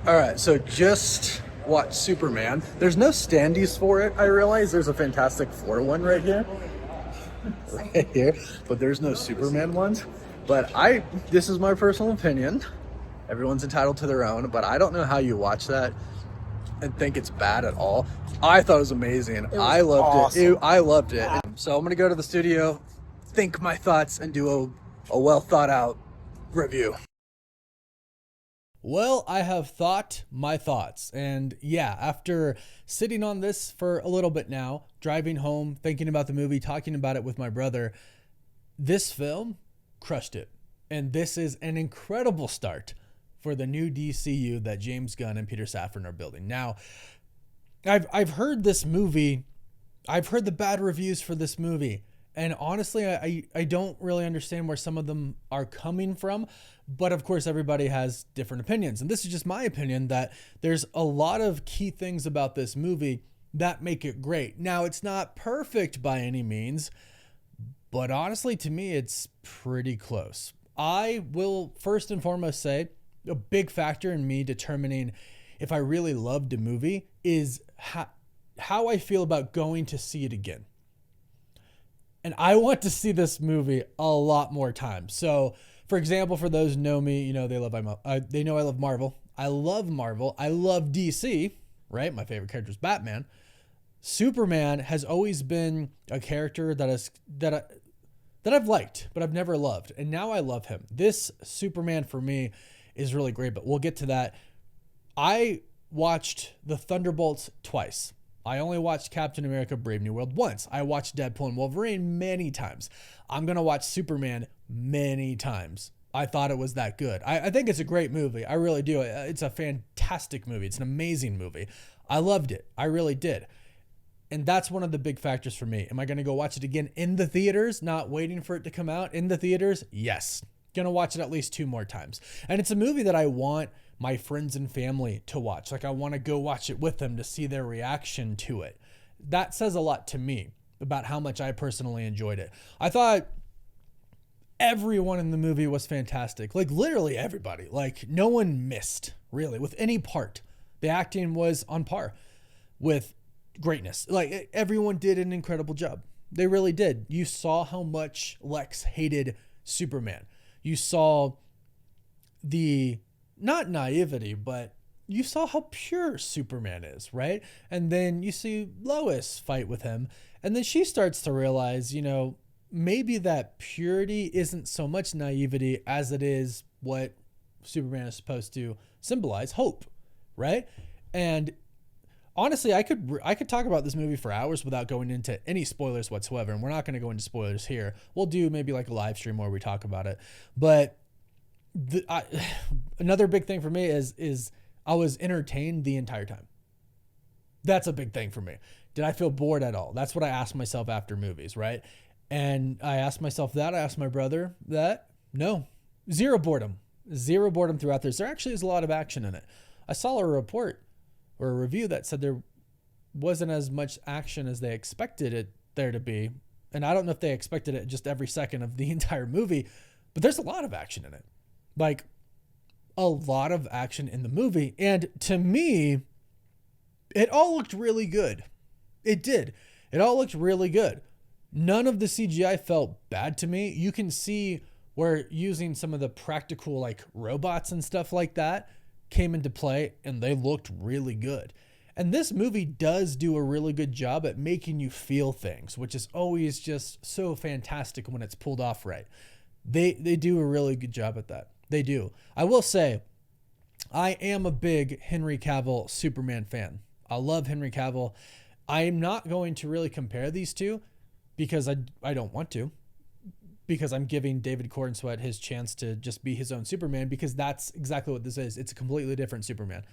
All right, so just watch Superman. There's no standees for it. I realize there's a Fantastic Four one right here, right here, but there's no Superman ones. But this is my personal opinion. Everyone's entitled to their own, but I don't know how you watch that and think it's bad at all. I thought it was amazing. I loved awesome. I loved it. So I'm gonna go to the studio, think my thoughts, and do a well thought out review. Well, I have thought my thoughts. And yeah, after sitting on this for a little bit now, driving home, thinking about the movie, talking about it with my brother, this film crushed it. And this is an incredible start for the new DCU that James Gunn and Peter Safran are building. Now, I've heard this movie, I've heard the bad reviews for this movie. And honestly, I don't really understand where some of them are coming from. But of course, everybody has different opinions. And this is just my opinion that there's a lot of key things about this movie that make it great. Now, it's not perfect by any means, but honestly, to me, it's pretty close. I will first and foremost say a big factor in me determining if I really loved a movie is how I feel about going to see it again. And I want to see this movie a lot more times. So, for example, for those who know me, they know I love Marvel. I love Marvel. I love DC, right? My favorite character is Batman. Superman has always been a character that I've liked, but I've never loved. And now I love him. This Superman for me is really great, but we'll get to that. I watched the Thunderbolts twice. I only watched Captain America Brave New World once. I watched Deadpool and Wolverine many times. I'm going to watch Superman many times. I thought it was that good. I think it's a great movie. I really do. It's a fantastic movie. It's an amazing movie. I loved it. I really did. And that's one of the big factors for me. Am I going to go watch it again in the theaters, not waiting for it to come out in the theaters? Yes. Going to watch it at least 2 more times. And it's a movie that I want my friends and family to watch. Like I want to go watch it with them to see their reaction to it. That says a lot to me about how much I personally enjoyed it. I thought everyone in the movie was fantastic. Like literally everybody. Like no one missed really with any part. The acting was on par with greatness. Like everyone did an incredible job. They really did. You saw how much Lex hated Superman. You saw the not naivety, but you saw how pure Superman is, right? And then you see Lois fight with him. And then she starts to realize, maybe that purity isn't so much naivety as it is what Superman is supposed to symbolize, hope, right? And honestly, I could talk about this movie for hours without going into any spoilers whatsoever. And we're not going to go into spoilers here. We'll do maybe like a live stream where we talk about it. But another big thing for me is I was entertained the entire time. That's a big thing for me. Did I feel bored at all? That's what I ask myself after movies, right? And I asked myself that. I asked my brother that. No. Zero boredom. Zero boredom throughout this. There actually is a lot of action in it. I saw a report or a review that said there wasn't as much action as they expected it there to be. And I don't know if they expected it just every second of the entire movie, but there's a lot of action in it. Like a lot of action in the movie. And to me, it all looked really good. It did. It all looked really good. None of the CGI felt bad to me. You can see where using some of the practical like robots and stuff like that came into play and they looked really good. And this movie does do a really good job at making you feel things, which is always just so fantastic when it's pulled off right. They do a really good job at that. They do. I will say, I am a big Henry Cavill Superman fan. I love Henry Cavill. I'm not going to really compare these two because I don't want to. Because I'm giving David Corenswet his chance to just be his own Superman because that's exactly what this is. It's a completely different Superman.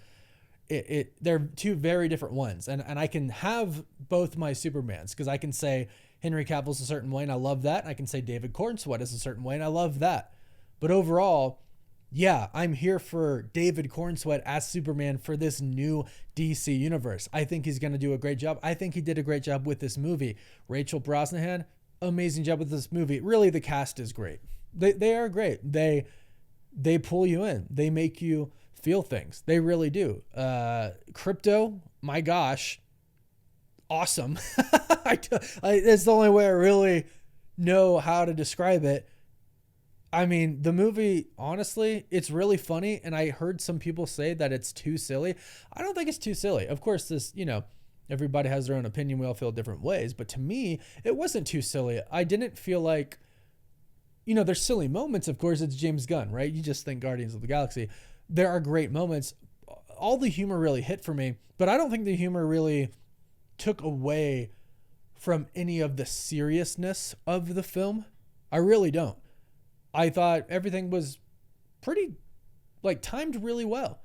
They're 2 very different ones. And I can have both my Supermans because I can say Henry Cavill's a certain way and I love that. And I can say David Corenswet is a certain way and I love that. But overall, yeah, I'm here for David Corenswet as Superman for this new DC universe. I think he's going to do a great job. I think he did a great job with this movie. Rachel Brosnahan, amazing job with this movie. Really, the cast is great. They are great. They pull you in. They make you feel things. They really do. Crypto, my gosh, awesome. It's the only way I really know how to describe it. I mean, the movie, honestly, it's really funny. And I heard some people say that it's too silly. I don't think it's too silly. Of course, everybody has their own opinion. We all feel different ways. But to me, it wasn't too silly. I didn't feel like, there's silly moments. Of course, it's James Gunn, right? You just think Guardians of the Galaxy. There are great moments. All the humor really hit for me. But I don't think the humor really took away from any of the seriousness of the film. I really don't. I thought everything was pretty, timed really well.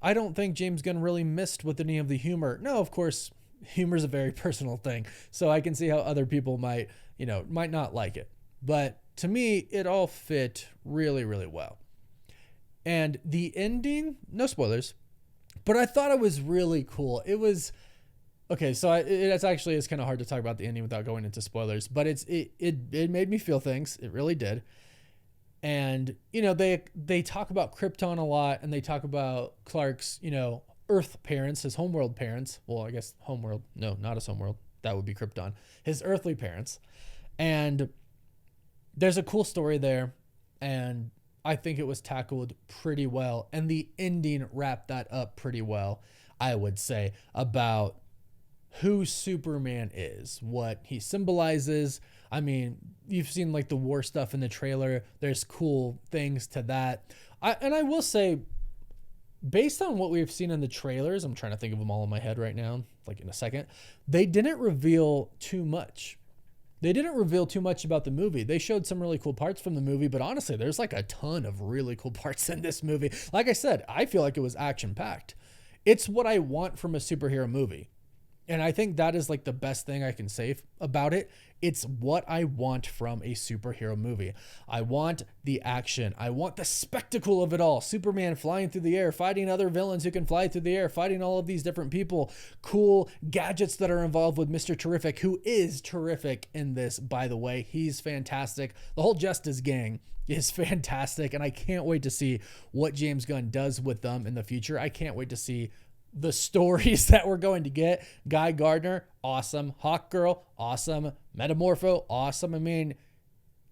I don't think James Gunn really missed with any of the humor. No, of course, humor is a very personal thing. So I can see how other people might not like it. But to me, it all fit really, really well. And the ending, no spoilers, but I thought it was really cool. It was, okay, so it's kind of hard to talk about the ending without going into spoilers, but it made me feel things. It really did. And, they talk about Krypton a lot, and they talk about Clark's, Earth parents, his homeworld parents. Well, I guess homeworld. No, not his homeworld. That would be Krypton. His earthly parents. And there's a cool story there. And I think it was tackled pretty well. And the ending wrapped that up pretty well, I would say, about who Superman is, what he symbolizes. I mean, you've seen the war stuff in the trailer. There's cool things to that. I will say, based on what we've seen in the trailers, I'm trying to think of them all in my head right now, in a second, they didn't reveal too much. They didn't reveal too much about the movie. They showed some really cool parts from the movie, but honestly, there's a ton of really cool parts in this movie. Like I said, I feel like it was action-packed. It's what I want from a superhero movie. And I think that is the best thing I can say about it. It's what I want from a superhero movie. I want the action. I want the spectacle of it all. Superman flying through the air, fighting other villains who can fly through the air, fighting all of these different people. Cool gadgets that are involved with Mr. Terrific, who is terrific in this, by the way. He's fantastic. The whole Justice Gang is fantastic. And I can't wait to see what James Gunn does with them in the future. I can't wait to see the stories that we're going to get. Guy Gardner, awesome. Hawkgirl, awesome. Metamorpho, awesome. I mean,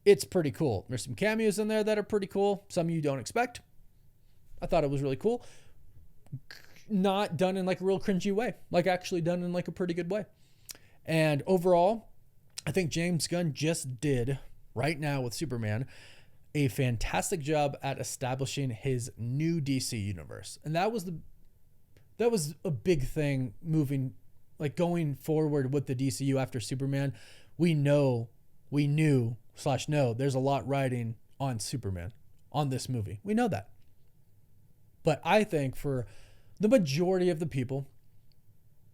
it's pretty cool. There's some cameos in there that are pretty cool. Some you don't expect. I thought it was really cool. Not done in a real cringy way. Actually done in a pretty good way. And overall, I think James Gunn just did, right now with Superman, a fantastic job at establishing his new DC universe. And that was a big thing moving, going forward with the DCU after Superman. We knew there's a lot riding on Superman, on this movie. We know that. But I think for the majority of the people,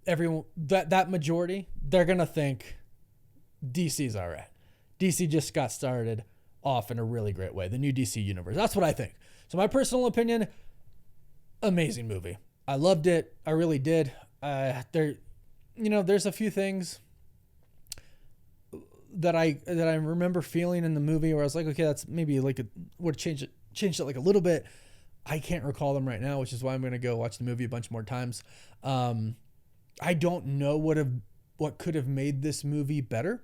everyone, that majority, they're going to think DC's all right. DC just got started off in a really great way. The new DC universe. That's what I think. So my personal opinion, amazing movie. I loved it. I really did. There's a few things that I remember feeling in the movie where I was like, okay, that's maybe would change it a little bit. I can't recall them right now, which is why I'm going to go watch the movie a bunch more times. I don't know what could have made this movie better.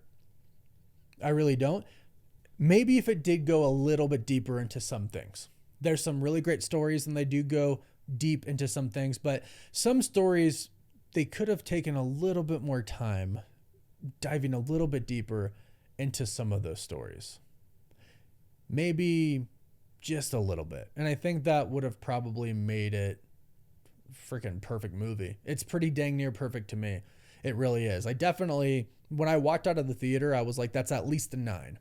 I really don't. Maybe if it did go a little bit deeper into some things. There's some really great stories and they do go deep into some things, but some stories, they could have taken a little bit more time diving a little bit deeper into some of those stories. Maybe just a little bit. And I think that would have probably made it freaking perfect movie. It's pretty dang near perfect to me. It really is. I definitely, when I walked out of the theater, I was like, that's at least a 9.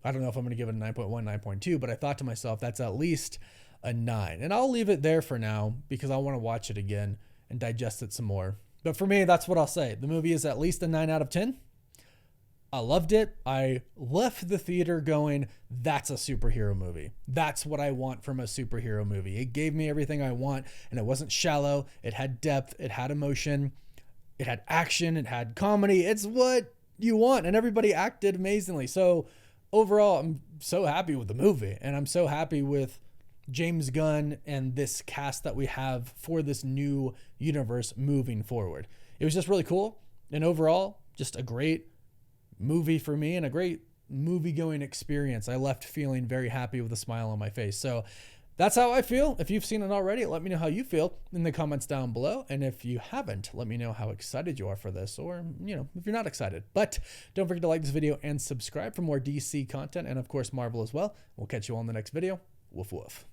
I don't know if I'm going to give it a 9.1, 9.2, but I thought to myself, that's at least a 9. And I'll leave it there for now because I want to watch it again and digest it some more. But for me, that's what I'll say. The movie is at least a 9 out of 10. I loved it. I left the theater going, that's a superhero movie. That's what I want from a superhero movie. It gave me everything I want, and it wasn't shallow. It had depth. It had emotion. It had action. It had comedy. It's what you want, and everybody acted amazingly. So overall, I'm so happy with the movie, and I'm so happy with James Gunn and this cast that we have for this new universe moving forward. It was just really cool. And overall, just a great movie for me and a great movie going experience. I left feeling very happy with a smile on my face. So that's how I feel. If you've seen it already, let me know how you feel in the comments down below. And if you haven't, let me know how excited you are for this, or, you know, if you're not excited. But don't forget to like this video and subscribe for more DC content, and of course Marvel as well. We'll catch you all in the next video. Woof woof.